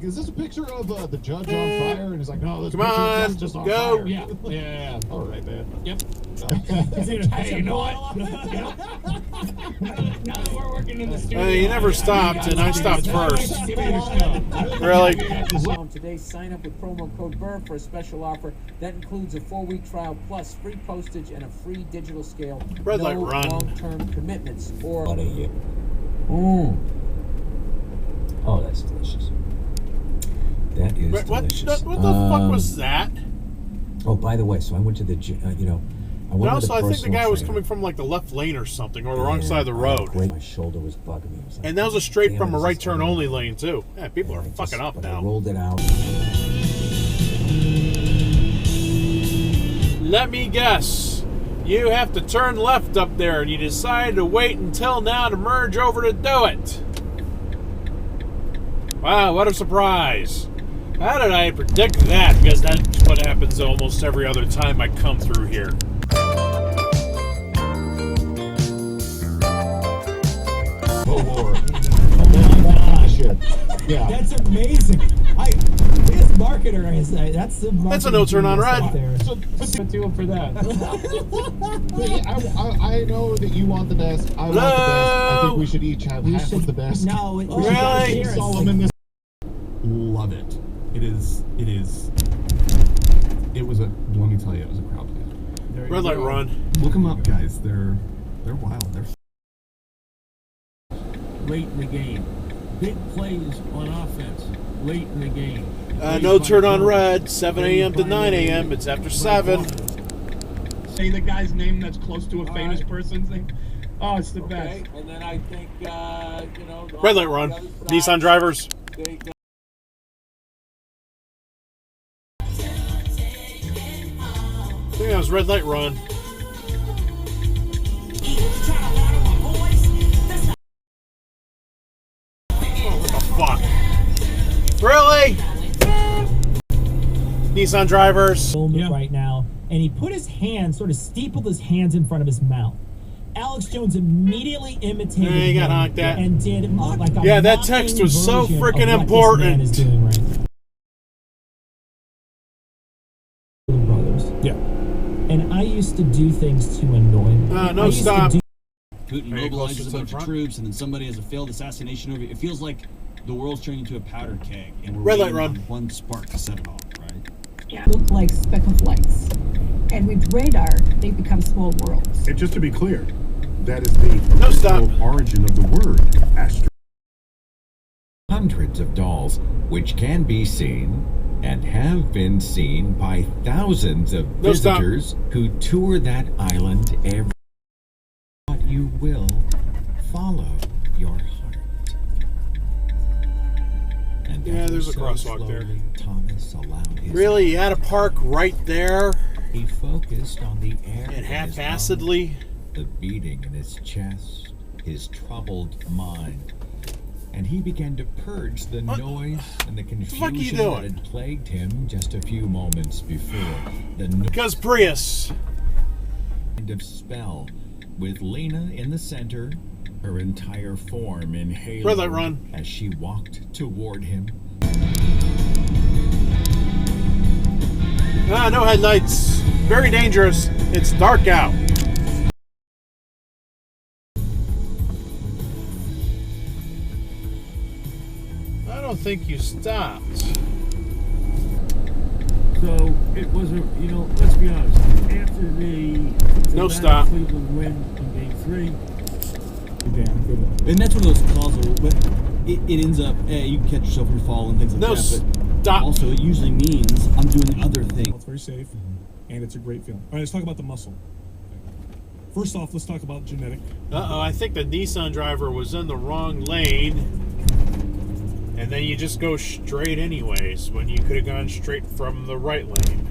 like, is this a picture of the judge on fire? And he's like, no, this Come picture on, of just on go. fire. Yeah. All right, man. Yep. Hey, you know what? Now that we're working in the studio. Hey, you never stopped, and I stopped first. Really? Today, sign up with promo code BUR for a special offer that includes a 4-week trial plus free postage and a free digital scale. Red light no run. long-term commitments or. Oh, that's delicious. That is delicious. What the fuck was that? Oh, by the way, so I went to the, I went And to the also, I think the guy was trainer. coming from like the left lane or something, or the wrong side of the road. My shoulder was bugging me. Was like, And that was a straight damn, from a this right is turn unreal. only lane too. Yeah, people are fucking up but now. I rolled it out. Let me guess. You have to turn left up there, and you decided to wait until now to merge over to do it. Wow, what a surprise. How did I predict that? Because that's what happens almost every other time I come through here. Oh, Lord. Oh, shit. Yeah. That's amazing. This marketer is That's a no turn on red. There. So, Do it for that. I know that you want the best. I want the best. I think we should each have half of the best. No, Really? Solomon, this. Love it. It was a, let me tell you, it was a crowd pleaser. Red light run. Look them up, guys. They're wild. They're late in the game. Big plays on offense late in the game. No turn on red, 7 a.m. to 9 a.m. It's after 7. Say the guy's name that's close to a famous person's name. Oh, it's the best. And then I think, Red light run. Nissan drivers. I think that was red light run. What the fuck? Really? Nissan drivers. Moment right now, and he put his hand, sort of steepled his hands in front of his mouth. Alex Jones immediately imitated Yeah, you got him honked at. and did like a Yeah, that mocking text was so version of freaking what important. This man is doing right now. Brothers. Yeah. And I used to do things to annoy him. No, I used to stop. Putin Are you closer to mobilizes a the bunch of front? troops, and then somebody has a failed assassination over. It feels like the world's turning into a powder keg, and we're Red light waiting run. on one spark to set it off, right? Look like speck of lights. And with radar, they become small worlds. And just to be clear, that is the stop. original origin of the word astro. Hundreds of dolls, which can be seen and have been seen by thousands of visitors who tour that island every. But you will follow your heart. And Yeah, there's a so crosswalk there. slowly, Thomas allowed his Really? You had to park right there? He focused on the air And in his half-assedly? lungs, the beating in his chest, his troubled mind. And he began to purge the noise and the confusion that had plagued him just a few moments before. Because Prius. Kind of spell, with Lena in the center, her entire form in halo Red light run. as she walked toward him. Ah, no headlights. Very dangerous. It's dark out. I don't think you stopped. So it was a, let's be honest. After the No stop. Cleveland win in Game 3. And that's one of those causal, but it ends up, you can catch yourself when you fall and things like No that. But stop. also, it usually means I'm doing other things. It's very safe, and it's a great feeling. All right, let's talk about the muscle. First off, let's talk about genetic. Uh-oh, I think the Nissan driver was in the wrong lane. And then you just go straight anyways, when you could have gone straight from the right lane.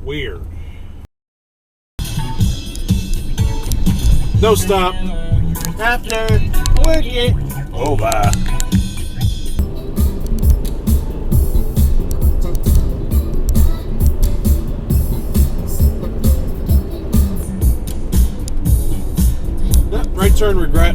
Weird. No stop. After work it over. Right turn regret.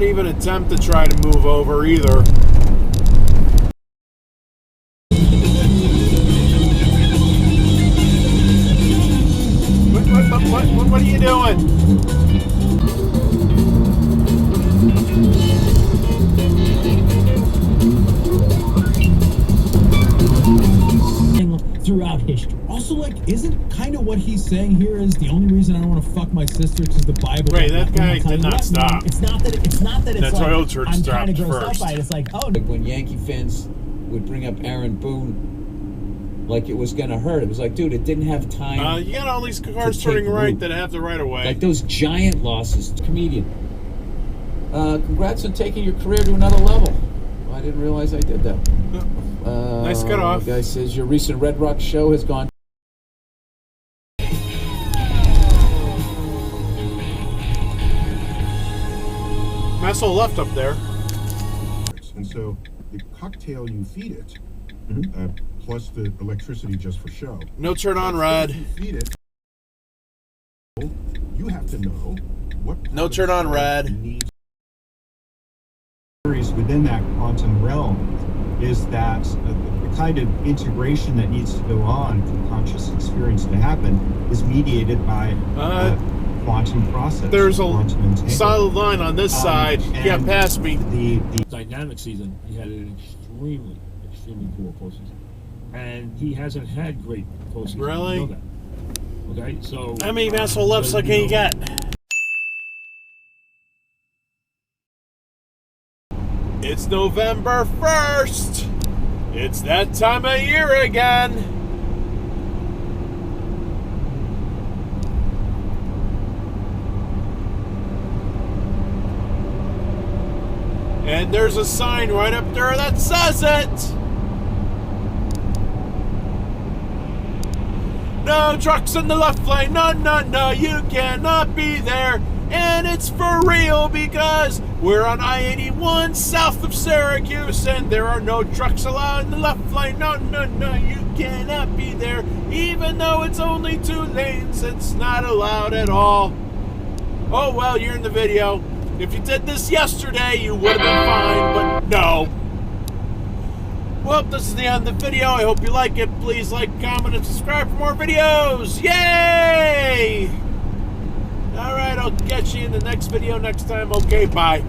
even attempt to try to move over either. What are you doing? Throughout history. Also, like, isn't kind of what he's saying here is the only reason I don't want to fuck my sister because the Bible. Wait, that guy did not stop. It's not that it's that like, Toyota church I'm stopped kind of grossed first. out by it. It's like, oh, Like when Yankee fans would bring up Aaron Boone, like it was gonna hurt. It was like, dude, it didn't have time. You got all these cars turning right that have the right of way. Like those giant losses. Comedian. Congrats on taking your career to another level. Well, I didn't realize I did that. Nice cutoff. The guy says your recent Red Rock show has gone. Messel left up there. And so the cocktail you feed it, plus the electricity just for show. No turn on red. You feed it. You have to know what. No turn on red. Within that quantum realm is that the kind of integration that needs to go on for conscious experience to happen is mediated by quantum process. There's a solid line on this side. You got past me. The dynamic season, he had an extremely poor postseason, and he hasn't had great postseason. Really? You know that. Okay, so how many Messel lefts can you get? It's November 1st. It's that time of year again. And there's a sign right up there that says it. No trucks in the left lane. No, no, no, you cannot be there. And it's for real because we're on I-81 south of Syracuse and there are no trucks allowed in the left lane. No, no, no, you cannot be there. Even though it's only 2 lanes, it's not allowed at all. Oh, well, you're in the video. If you did this yesterday, you would have been fine, but no. Well, this is the end of the video. I hope you like it. Please like, comment, and subscribe for more videos. Yay! All right, I'll catch you in the next video next time. Okay, bye.